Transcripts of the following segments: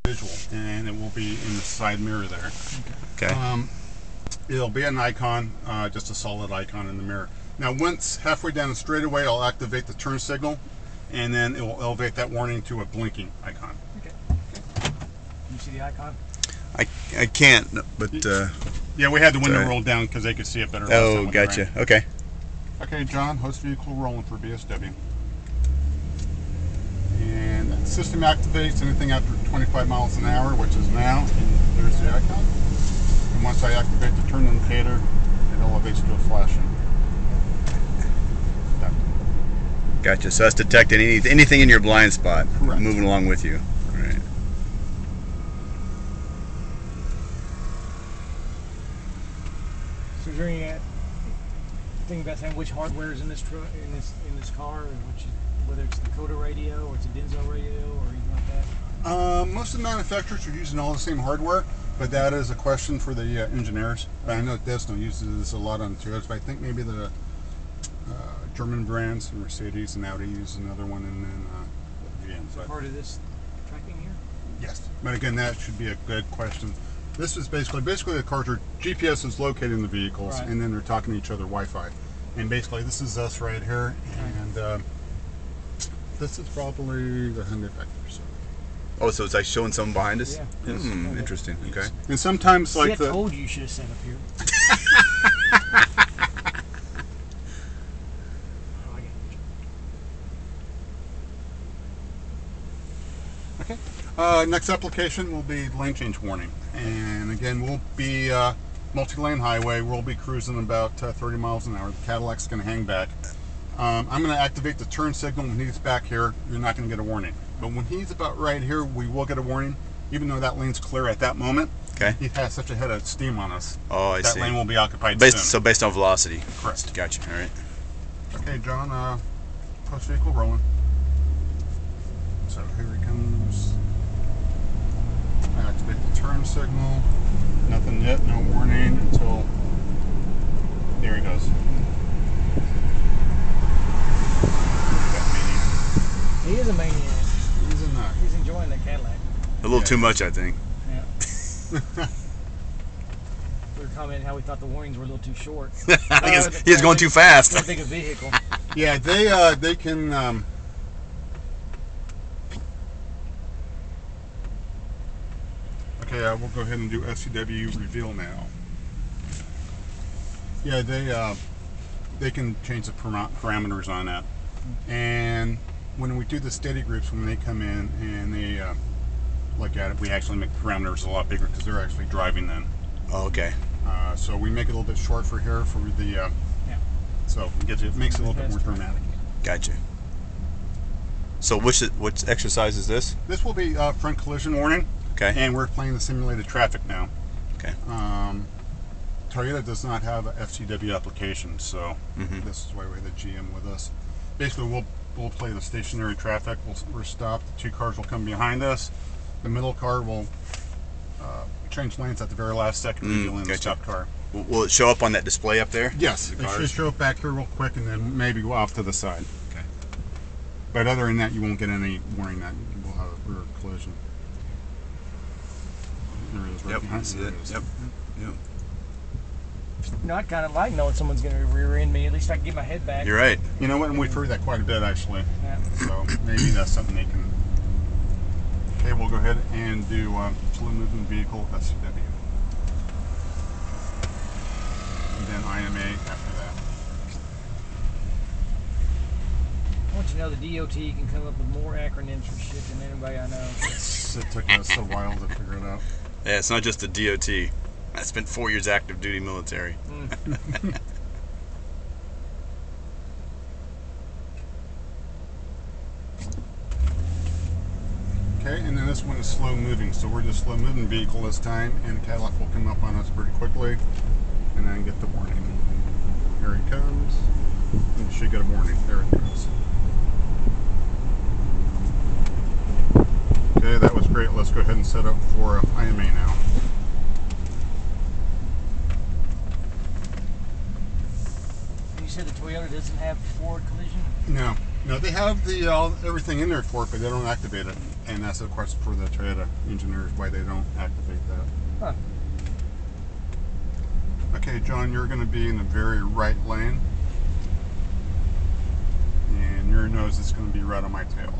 visual, and it will be in the side mirror there. Okay. It'll be an icon, just a solid icon in the mirror. Now, once halfway down the straightaway, I'll activate the turn signal, and then it will elevate that warning to a blinking icon. Okay. Can you see the icon? I can't, but yeah, we had the window rolled down because they could see it better. Oh, gotcha. Okay. Okay, John, host vehicle rolling for BSW. And the system activates anything after 25 miles an hour, which is now. And there's the icon. And once I activate the turn indicator, it elevates to a flashing. Gotcha. So that's detecting anything in your blind spot. Correct. Moving along with you. All right. So is there anything about saying which hardware is in this truck, in this car, or whether it's the Dakota radio or it's a Denso radio or anything like that? Most of the manufacturers are using all the same hardware, but that is a question for the engineers. I know Desno uses this a lot on the Toyotas, but I think maybe the German brands, Mercedes and Audi, use another one, and then GM. Part of this tracking here? Yes, but again, that should be a good question. This is basically the cars are GPS is located in the vehicles, right, and then they're talking to each other Wi-Fi. And basically, this is us right here, and this is probably the Hyundai Vector. So. Oh, so it's like showing something behind us? Yeah. Yes. Interesting. Okay. And sometimes, See, like I told you should have set up here. Okay. Next application will be lane change warning, and again, we'll be multi-lane highway. We'll be cruising about 30 miles an hour. The Cadillac's going to hang back. I'm going to activate the turn signal when he's back here. You're not going to get a warning, but when he's about right here, we will get a warning, even though that lane's clear at that moment. Okay. He has such a head of steam on us. Oh, I see. That lane will be occupied soon. soon. So based on velocity. Correct. Gotcha. All right. Okay, John. Post vehicle rolling. So here he comes. Activate the turn signal. Nothing yet, no warning until. There he goes. He is a maniac. He's in there. He's enjoying the Cadillac. A little too much, I think. Yeah. We were commenting how we thought the warnings were a little too short. I guess he was going too fast. Too big a vehicle. Yeah, they can. Okay, we'll go ahead and do FCW reveal now. Yeah, they can change the parameters on that. And when we do the steady groups, when they come in and they look at it, we actually make the parameters a lot bigger because they're actually driving then. Oh, okay. So we make it a little bit short for here for the. Yeah. So it makes it a little bit more dramatic. Gotcha. So which exercise is this? This will be front collision warning. Okay. And we're playing the simulated traffic now. Okay. Toyota does not have a FCW application, so this is why we have the GM with us. Basically, we'll play the stationary traffic. We're stopped. The two cars will come behind us. The middle car will change lanes at the very last second, revealing the stopped car. Will it show up on that display up there? Yes, it should show up back here real quick, and then maybe go off to the side. Okay. But other than that, you won't get any warning that we'll have a rear collision. There it is, right behind. See it. Yep. You know, I kind of like knowing someone's going to rear end me. At least I can get my head back. You're right. You know what? And we've heard that quite a bit, actually. Yeah. So maybe that's something they can. Okay, we'll go ahead and do slow moving vehicle SCW. And then IMA after that. I want you to know the DOT can come up with more acronyms for shit than anybody I know. It took us a while to figure it out. Yeah, it's not just the DOT. I spent 4 years active duty military. Okay, and then this one is slow moving, so we're just slow moving vehicle this time, and the Cadillac will come up on us pretty quickly, and then get the warning. Here he comes, and you should get a warning. There it goes. Okay, that was great. Let's go ahead and set up for IMA now. You said the Toyota doesn't have forward collision? No, No, they have the everything in there for it, but they don't activate it, and that's of course for the Toyota engineers why they don't activate that. Huh. Okay, John, you're going to be in the very right lane, and your nose is going to be right on my tail.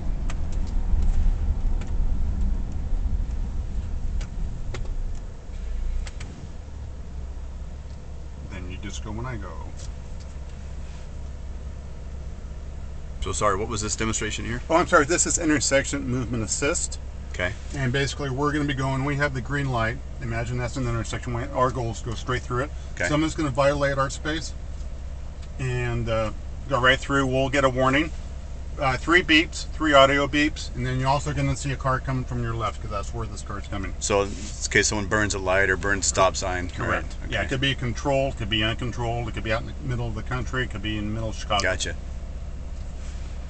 Then you just go when I go. So sorry, what was this demonstration here? Oh, I'm sorry. This is intersection movement assist. Okay. And basically, we're going to be going. We have the green light. Imagine that's an intersection. Our goal is to go straight through it. Okay. Someone's going to violate our space and go right through. We'll get a warning. 3 beeps, 3 audio beeps, and then you're also going to see a car coming from your left because that's where this car's coming. So in case someone burns a light or burns a stop sign. Correct. Okay. Yeah, it could be controlled, it could be uncontrolled, it could be out in the middle of the country, it could be in the middle of Chicago. Gotcha.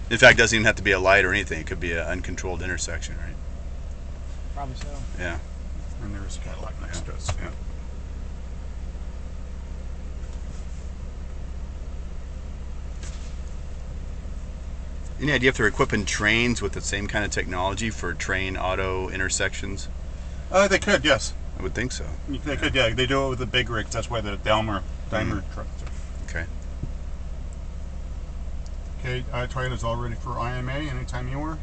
In fact, it doesn't even have to be a light or anything. It could be an uncontrolled intersection, right? Probably so. Yeah. And there's a Cadillac next to us. Yeah. Any idea if they're equipping trains with the same kind of technology for train auto intersections? They could, yes. I would think so. They could, yeah. They do it with the big rigs. That's why the Daimler trucks are. Okay. Okay, Toyota's all ready for IMA anytime you are.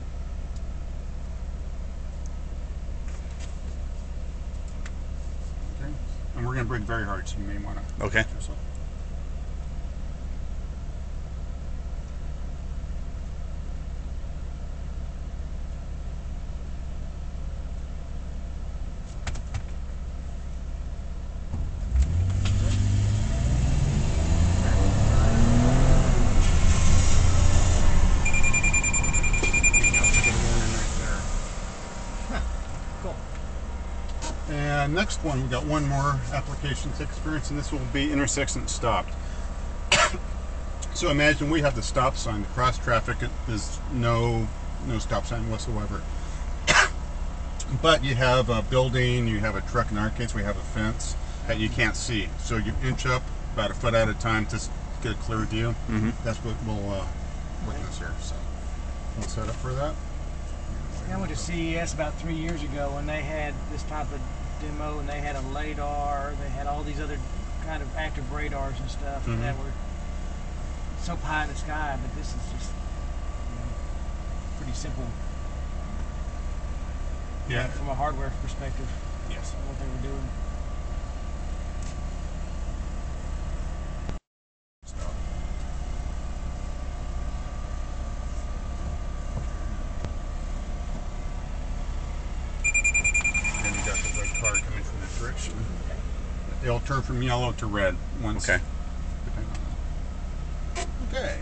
Okay. And we're going to brake very hard, so you may want to Okay. yourself. Cool. And next one, we got one more application to experience, and this will be intersection stopped. So imagine we have the stop sign. The cross traffic is no stop sign whatsoever. But you have a building, you have a truck. In our case, we have a fence that you can't see. So you inch up about a foot at a time to get a clear view. Mm-hmm. That's what we'll witness here. So we'll set up for that. I went to CES about 3 years ago when they had this type of demo, and they had a LiDAR, they had all these other kind of active radars and stuff that were so high in the sky, but this is just pretty simple. Yeah. From a hardware perspective, Yes. what they were doing. Then you got the red car coming from that direction. It'll turn from yellow to red once. Okay. Depending on that. Okay.